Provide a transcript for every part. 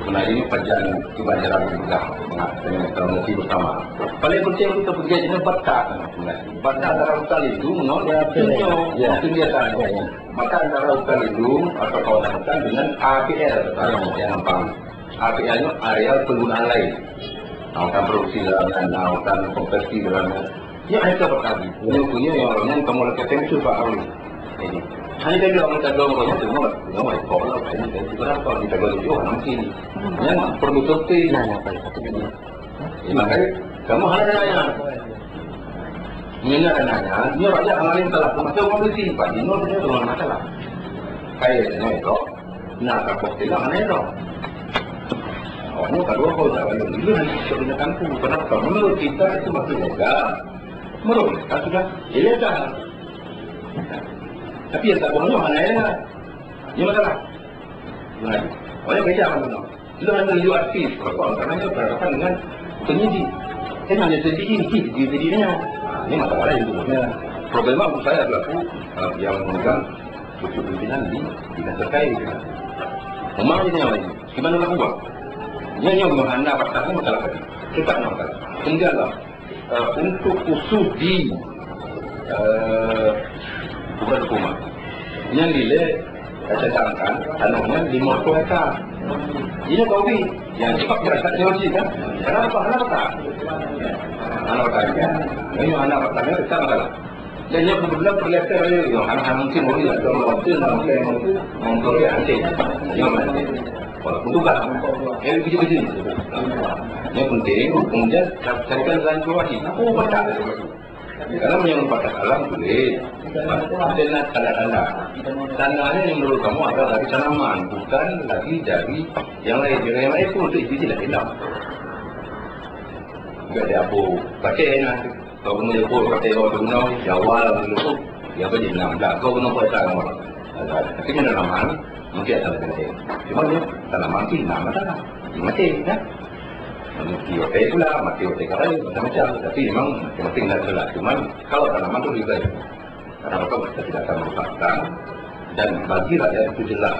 Sebenarnya ini kajian kebanyaran juga dengan teknologi bersama. Paling penting kita pergi dengan baca baca antara Ukalidung, kegiatan. Maka antara Ukalidung atau kawasan hutan dengan APL, yang nampak. APL-nya areal penggunaan lain. Naukan produksi dalamnya, naukan konversi dalamnya. Ya ada berkali. Punya yang orangnya kamu lakukan itu Pak Awi. Hanya dia bilang kita dong orangnya semua kalau ini saya juga kalau kita boleh juga mungkin. Yang perlu seperti makanya kamu harus nanya. Ini ada nanya, dia raja amalin salah. Masuk mobil sih Pak, ini dia dengan masalah. Kayaknya itu, nah kapok tidak mana itu. Awalnya kedua kalau saya bilang dulu hanya sebenarnya kampung. Kenapa? Menurut kita itu masih legal. Menurut kita sudah ilegal. Tapi yang tak boleh mana ya? Ini masalah. Gimana? Banyak kerja kan benar. Itu hanya jual aktif. Kalau karena itu berhadapan dengan penyidik. Saya hanya sedih di dirinya. Ini masalah itu. Problema menurut saya adalah yang memegang cucu pimpinan di dinas terkait. Memangnya lagi. Gimana nak buat? Yang menghanda pasarnya masalah tadi. Kita nampak. Tinggallah untuk usul di bukan rumah. Yang nilai sedangkan tanahnya 50 hektar. Ini kau bi yang cepat berasal Georgia kan? Kenapa? Anak tanya, ini anak tanya besar masalah. Dan yang kebetulan perlihatkan yang anak-anak mungkin boleh ada waktu mengkorek anjing. Yang mana? Walaupun juga, yang begini. Yang penting, kemudian carikan jalan keluarga. Aku baca dari situ. Karena yang batas alam boleh. Ada tanda-tanda. Tandanya yang menurut kamu adalah dari tanaman, bukan lagi dari yang lain. Yang lain pun untuk itu tidak hilang. Enggak ada apa. Baca nanti. Kalau kamu jepul, kata orang Dunau, Jawa dulu, ya apa jadi nama. Kalau kamu baca orang. Tapi tanaman mungkin ada penting. Cuma dia tanaman sih nama tanah. Mati kan? Mati oke pula, mati oke kalau macam-macam. Tapi memang penting dan jelas. Cuma kalau tanaman itu juga. Karena mereka kita tidak akan merupakan dan bagi rakyat itu jelas.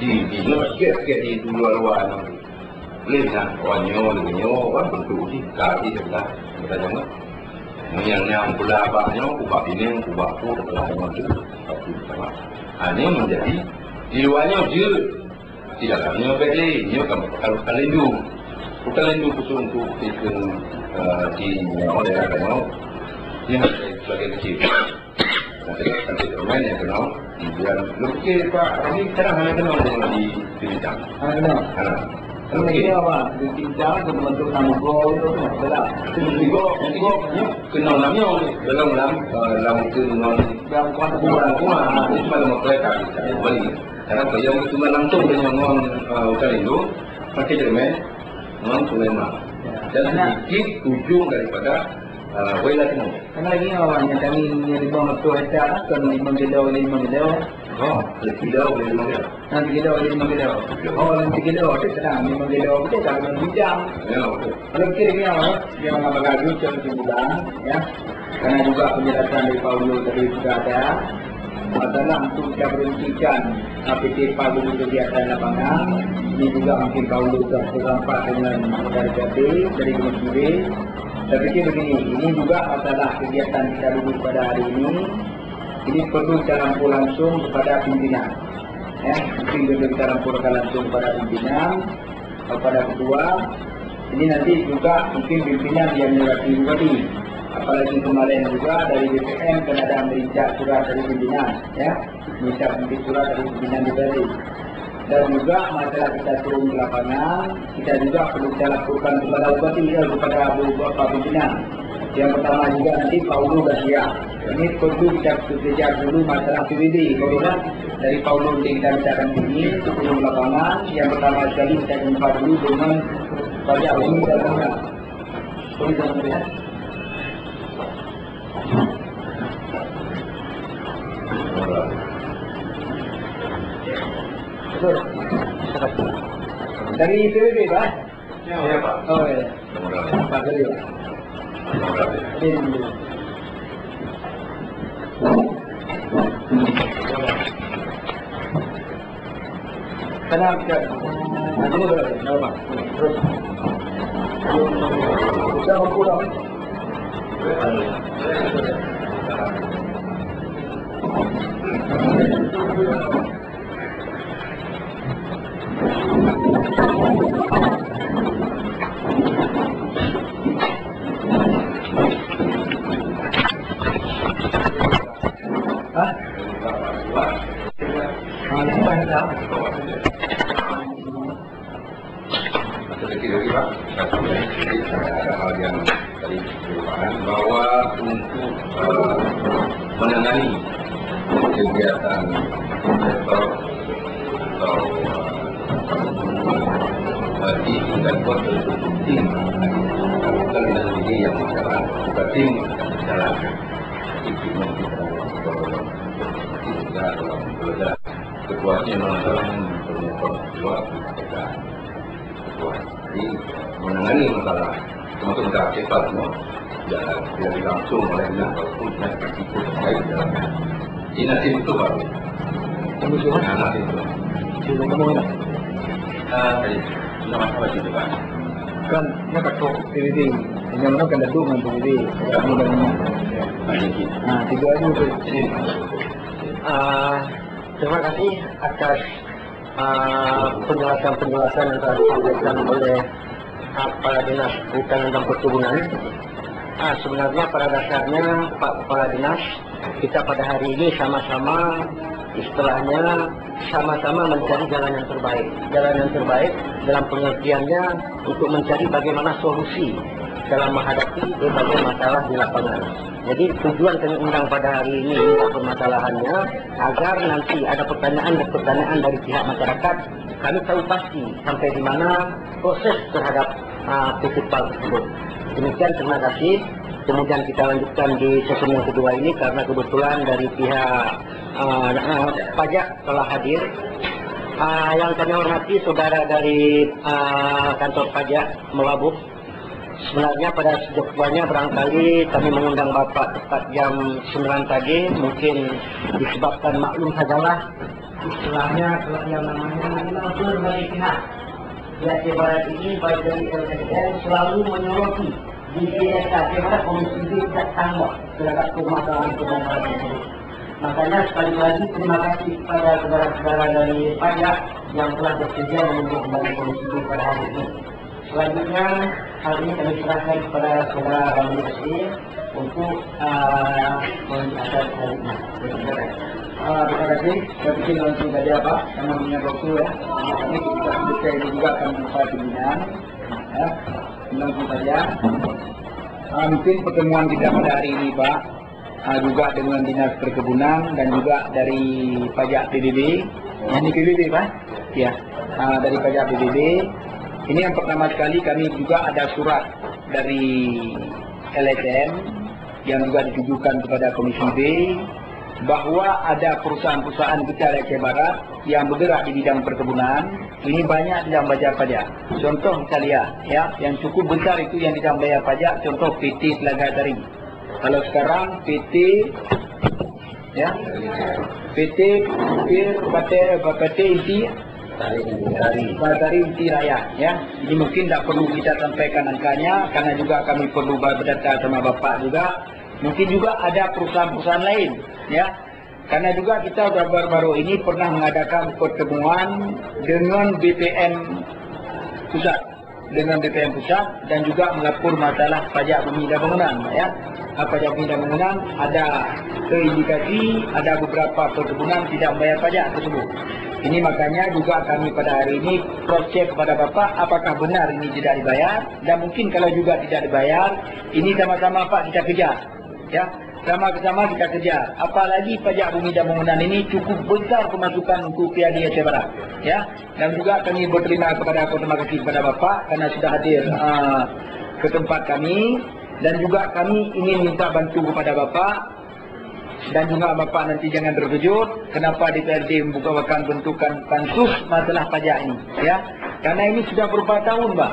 Di sikit-sikit di luar-luar bolehlah orangnya orang bentuk sih kaki sebelah kita jangan yang pula abahnya ubah ini ubah aku telah itu tapi sama ini menjadi di luarnya dia tidak hanya beli dia akan kalau kalendung bukan lendu khusus untuk di daerah kanal dia sebagai kecil nanti teman yang kenal kemudian lukis Pak ini sekarang hanya kenal dengan di Bintang Ini apa? Di Bintang bentuk nanggo itu adalah Nanggo kenal namanya dalam dalam kuat itu pada mereka balik karena yang cuma langsung dengan orang hutan itu pakai jerman orang Sulaiman dan sedikit ujung daripada Wailah Timur. Karena lagi awalnya kami di bawah tu hektar kan 5 kilo. Oh, 3 kilo 5 kilo. Nanti kilo 5 kilo. Oh, nanti kilo itu sedang 5 kilo kita kalau Bintang. Ya, betul. Kalau kira-kira yang bagus bulan ya. Karena juga penjelasan dari Paulo tadi sudah ada. Adalah untuk kita berhentikan APT Paulo kegiatan lapangan. Ini juga mungkin Paulo sudah serampak dengan dari KP, dari Kementerian. Saya pikir begini, ini juga adalah kegiatan kita dulu pada hari ini. Ini perlu kita rampung langsung kepada pimpinan. Mungkin juga kita rampungkan langsung kepada pimpinan, kepada ketua. Ini nanti juga mungkin pimpinan yang menyurati bupati. Apalagi kemarin juga dari BPM kan ada merinca surat dari pimpinan, minta surat dari pimpinan bupati. Dan juga masalah kita turun ke lapangan, kita juga perlu kita lakukan kepada bupati kepada beberapa pimpinan. Yang pertama juga nanti Paulo Garcia. Ini perlu kita kejar dulu masalah PBB. Kalau dari Paulo kita akan ini turun ke lapangan. Yang pertama sekali kita jumpa dulu dengan Pak Awi dan Pak. Boleh jangan ya. Dari PBB Pak? Ya Pak. Oh ya. Pak Garcia. Karena nanti ini boleh, nama terus. Bisa berkurang. Ada hal yang tadi dilupakan bahwa untuk menangani kegiatan sektor atau tim dan proses tim bukan dengan diri yang bicara, bukan tim bicara tim kita dalam belajar ketuanya dalam ketua kita ketua jadi menangani masalah termasuk masalah cepat semua tidak langsung oleh dinas walaupun dinas ikut terkait dalamnya dinas itu baru dinas itu tadi nama apa sih Pak? Kan ini ketua PBB yang mana kan dadu dengan PBB mudah-mudahan nah tiga itu terima kasih atas penjelasan-penjelasan yang telah disampaikan oleh Kepala Dinas Perhutanan dan Perkebunan. Sebenarnya pada dasarnya Pak Kepala Dinas, kita pada hari ini sama-sama istilahnya sama-sama mencari jalan yang terbaik. Jalan yang terbaik dalam pengertiannya untuk mencari bagaimana solusi dalam menghadapi berbagai masalah di lapangan. Jadi tujuan kami undang pada hari ini untuk permasalahannya agar nanti ada pertanyaan dari pihak masyarakat, kami tahu pasti sampai di mana proses terhadap PIPAL tersebut. Demikian, terima kasih. Kemudian kita lanjutkan di sesi yang kedua ini karena kebetulan dari pihak pajak telah hadir. Yang kami hormati saudara dari kantor pajak Melabuh. Sebenarnya pada sejujurnya barangkali kami mengundang Bapak tepat jam 9 tadi, mungkin disebabkan maklum sajalah istilahnya yang namanya mengatur dari pihak Aceh Barat ini baik dari LSM selalu menyoroti di desa Aceh Barat Komisi B tidak tambah terhadap permasalahan kebenaran tersebut. Makanya sekali lagi terima kasih kepada saudara-saudara dari pajak yang telah bersedia menunjuk kembali Komisi B pada hari ini. Selanjutnya, hal ini kami serahkan kepada saudara Ramli Basir untuk menjelaskan hal ini. Terima kasih. Saya pikir langsung saja Pak, karena punya waktu ya. Kami kita ini juga akan membuat pembinaan. Ya, langsung saja. Mungkin pertemuan kita pada hari ini Pak, juga dengan Dinas Perkebunan dan juga dari Pajak PBB. Ini PBB Pak? Ya, dari Pajak PBB. Ini yang pertama sekali kami juga ada surat dari LSM yang juga ditujukan kepada Komisi B bahwa ada perusahaan-perusahaan kita di Aceh Barat yang bergerak di bidang perkebunan ini banyak tidak bayar pajak. Contoh kita lihat ya, yang cukup besar itu yang tidak bayar pajak, contoh PT Telaga Sari. Kalau sekarang PT ya, PT Inti Tari Inti Raya ya. Ini mungkin tidak perlu kita sampaikan angkanya karena juga kami perlu berdata sama Bapak juga. Mungkin juga ada perusahaan-perusahaan lain ya. Karena juga kita baru-baru ini pernah mengadakan pertemuan dengan BPN pusat dan juga melapor masalah pajak bumi dan bangunan ya. Pajak bumi dan bangunan ada terindikasi ada beberapa perkebunan tidak membayar pajak tersebut. Ini makanya juga kami pada hari ini cross check kepada Bapak apakah benar ini tidak dibayar, dan mungkin kalau juga tidak dibayar, ini sama-sama Pak kita kejar. Ya, sama-sama kita kejar. Apalagi pajak bumi dan bangunan ini cukup besar pemasukan untuk PAD Aceh Barat. Ya, dan juga kami berterima kasih kepada Bapak karena sudah hadir ke tempat kami, dan juga kami ingin minta bantu kepada Bapak. Dan juga Bapak nanti jangan terkejut kenapa DPRD membukakan bentukan pansus masalah pajak ini ya. Karena ini sudah beberapa tahun Pak.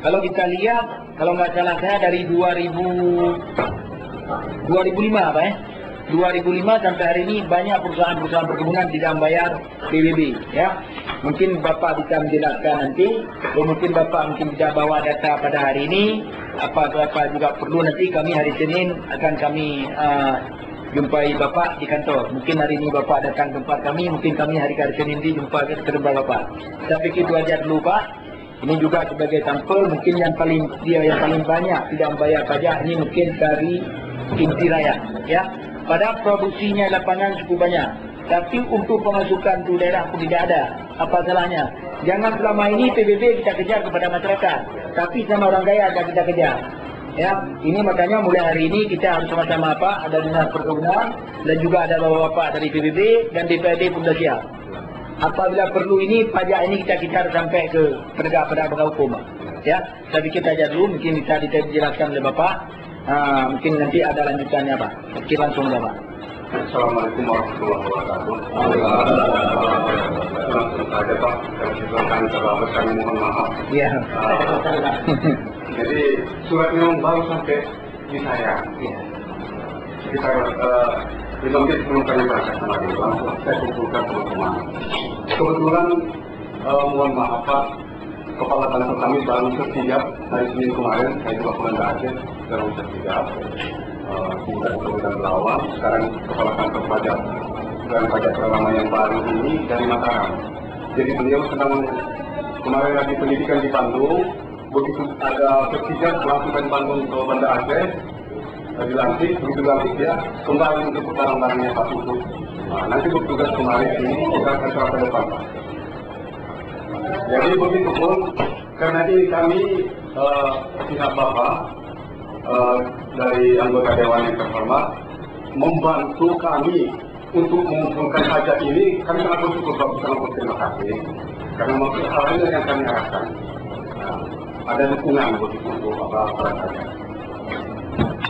Kalau kita lihat, kalau nggak salah saya dari 2005 Pak ya. 2005 sampai hari ini banyak perusahaan-perusahaan perkebunan tidak membayar PBB, ya. Mungkin Bapak bisa menjelaskan nanti, atau mungkin Bapak tidak bawa data pada hari ini, apa-apa juga perlu nanti kami hari Senin akan kami jumpai Bapak di kantor. Mungkin hari ini Bapak datang ke tempat kami, mungkin kami hari Senin ini jumpa ke tempat Bapak. Tapi itu aja dulu Pak. Ini juga sebagai sampel, mungkin yang paling banyak tidak membayar pajak ini mungkin dari inti rakyat, ya. Pada produksinya lapangan cukup banyak, tapi untuk pemasukan tu daerah pun tidak ada. Apa salahnya? Jangan selama ini PBB kita kejar kepada masyarakat, tapi sama orang kaya akan kita kejar. Ya, ini makanya mulai hari ini kita harus sama-sama ada dinas perkebunan dan juga ada bapak-bapak dari PBB dan DPRD pun sudah siap. Apabila perlu ini pajak ini kita kejar sampai ke penegak hukum. Ya, tapi kita aja dulu mungkin bisa dijelaskan oleh Bapak. Mungkin nanti ada lanjutannya Pak. Oke, langsung Bapak. Assalamualaikum warahmatullahi wabarakatuh. Langsung saja Pak, kami silakan terlambat kami mohon maaf. Iya. Jadi suratnya baru sampai di saya. Sekitar 5 menit sebelum kami berangkat kemarin, langsung saya kumpulkan teman-teman. Kebetulan mohon maaf Pak, kepala kantor kami baru setiap hari Senin kemarin, saya juga pulang ke Aceh, baru setiap kemudian Belawang, sekarang kepala kantor pajak dan pajak perlama yang baru ini dari Mataram. Jadi beliau sedang kemarin lagi pendidikan di Bandung, begitu ada ketiga langsung dari Bandung ke Banda Aceh, dilantik, begitu dilantik dia kembali untuk barang-barangnya Pak Tutup. Nah, nanti bertugas kemarin ini kita akan serah ke depan Pak. Jadi begitu pun, karena ini kami pihak Bapak dari anggota Dewan yang terhormat membantu kami untuk mengumpulkan pajak ini, kami sangat bersyukur Bapak, sangat berterima kasih karena maksud hal ini yang kami harapkan. Nah, ada dukungan begitu untuk para pajak.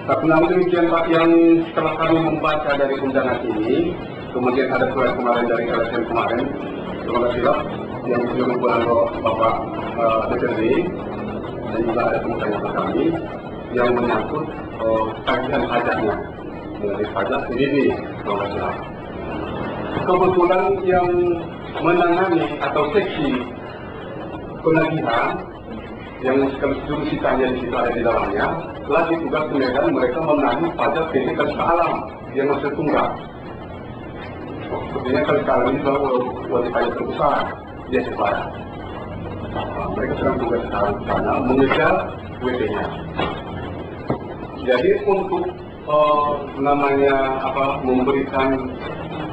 Tapi namun demikian Pak, yang setelah kami membaca dari undangan ini, kemudian ada surat kemarin dari LSM kemarin, terima kasih Pak, yang sudah membuat Bapak DPRD, dan juga ada pertanyaan kami yang menyangkut tagihan pajaknya dari pajak PBB. Terima kasih Pak. Kebetulan yang menangani atau seksi penagihan yang jurusitanya di situ ada di dalamnya, lagi tugas Medan mereka menagih pajak PT Kalista Alam yang masih tunggal. Sepertinya Kalista Alam ini wajib pajak terbesar di Aceh Barat. Mereka sedang tugas sekarang di sana mengejar WP-nya. Jadi untuk memberikan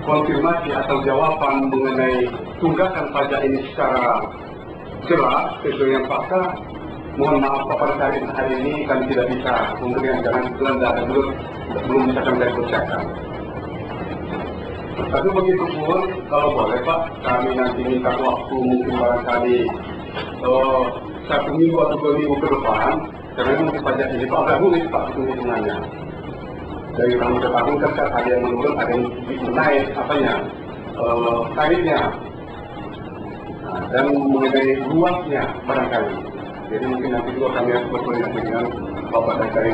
konfirmasi atau jawaban mengenai tunggakan pajak ini secara jelas sesuai yang fakta, mohon maaf Pak, pada hari ini kami tidak bisa memberikan jangan belanda belum bisa kami dari percayaan. Tapi begitu pun kalau boleh Pak, kami nanti minta waktu mungkin barangkali 1 minggu atau 2 minggu ke depan, karena mungkin pajak ini Pak agak rumit Pak hitung-hitungannya. Dari tahun ke tahun kan ada yang menurun, ada yang naik tarifnya. Nah, dan mengenai luasnya barangkali. Jadi mungkin nanti juga kami harus berkoordinasi dengan Bapak dan dari